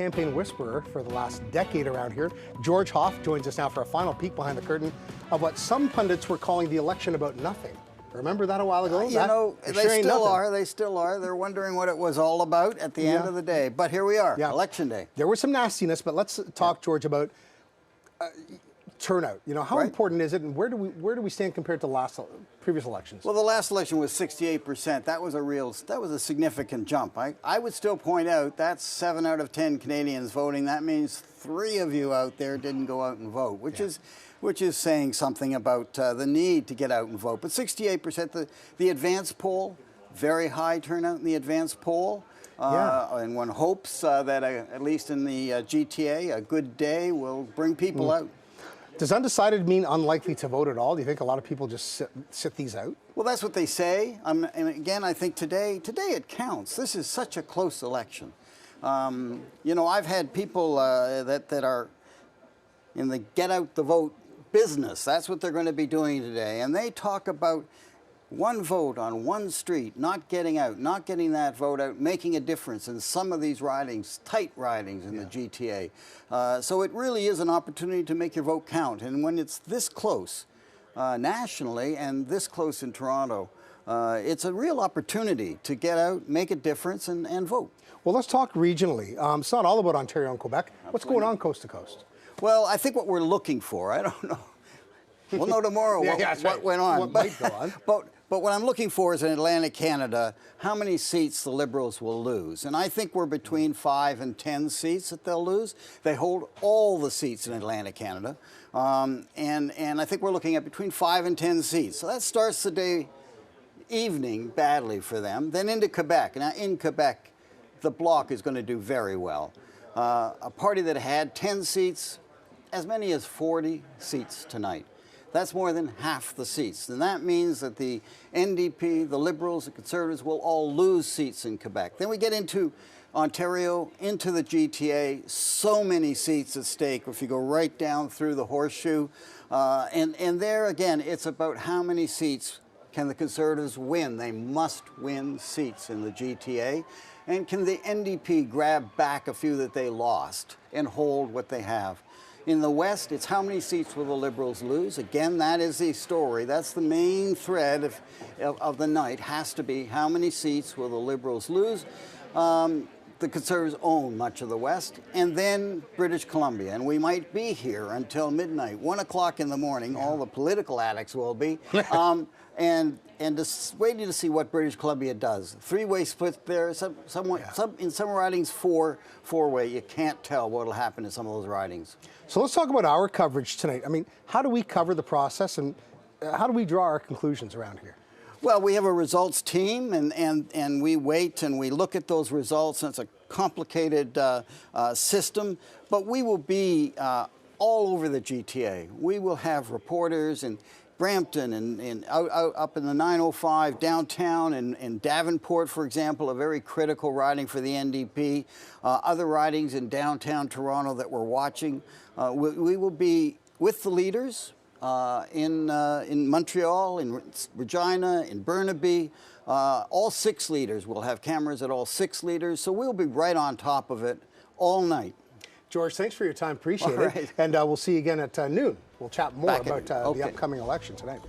campaign whisperer for the last decade around here. George Hoff joins us now for a final peek behind the curtain of what some pundits were calling the election about nothing. Remember that a while ago? You know, they still are. They still are. They're wondering what it was all about at the end of the day. But here we are, Election Day. There was some nastiness, but let's talk, George, about turnout. You know, how important is it, and where do we stand compared to previous elections? Well, the last election was 68%. That was a significant jump. I would still point out that's 7 out of 10 Canadians voting. That means 3 of you out there didn't go out and vote, which is saying something about the need to get out and vote. But 68%, the advance poll, very high turnout in the advance poll. And one hopes that at least in the GTA, a good day will bring people out. Does undecided mean unlikely to vote at all? Do you think a lot of people just sit these out? Well, that's what they say. And again, I think today it counts. This is such a close election. You know, I've had people that are in the get out the vote business. That's what they're going to be doing today. And they talk about one vote on one street, not getting out, not getting that vote out, making a difference in some of these ridings, tight ridings in the GTA. So it really is an opportunity to make your vote count. And when it's this close nationally and this close in Toronto, it's a real opportunity to get out, make a difference, and vote. Well, let's talk regionally. It's not all about Ontario and Quebec. What's going on coast to coast? Well, I think what we're looking for, I don't know. We'll know tomorrow what went on. What might go on. But what I'm looking for is in Atlantic Canada, how many seats the Liberals will lose. And I think we're between 5 and 10 seats that they'll lose. They hold all the seats in Atlantic Canada. And I think we're looking at between 5 and 10 seats. So that starts the evening badly for them. Then into Quebec. Now in Quebec, the Bloc is going to do very well. A party that had 10 seats, as many as 40 seats tonight. That's more than half the seats. And that means that the NDP, the Liberals, the Conservatives will all lose seats in Quebec. Then we get into Ontario, into the GTA, so many seats at stake if you go right down through the horseshoe. And there again, it's about how many seats can the Conservatives win. They must win seats in the GTA. And can the NDP grab back a few that they lost and hold what they have? In the West, it's how many seats will the Liberals lose? Again, that is the story. That's the main thread of the night, has to be how many seats will the Liberals lose? The Conservatives own much of the West. And then British Columbia. And we might be here until midnight, 1 o'clock in the morning. All the political addicts will be. And just waiting to see what British Columbia does. 3-way split there, in some ridings four-way. You can't tell what will happen in some of those ridings. So let's talk about our coverage tonight. I mean, how do we cover the process, and how do we draw our conclusions around here? Well, we have a results team, and we wait and we look at those results, and it's a complicated system, but we will be all over the GTA. We will have reporters in Brampton and up in the 905 downtown and Davenport, for example, a very critical riding for the NDP. Other ridings in downtown Toronto that we're watching. We will be with the leaders in Montreal, in Regina, in Burnaby. All 6 leaders. We'll have cameras at all 6 leaders, so we'll be right on top of it all night. George, thanks for your time. Appreciate it. And we'll see you again at noon. We'll chat more about the upcoming election tonight.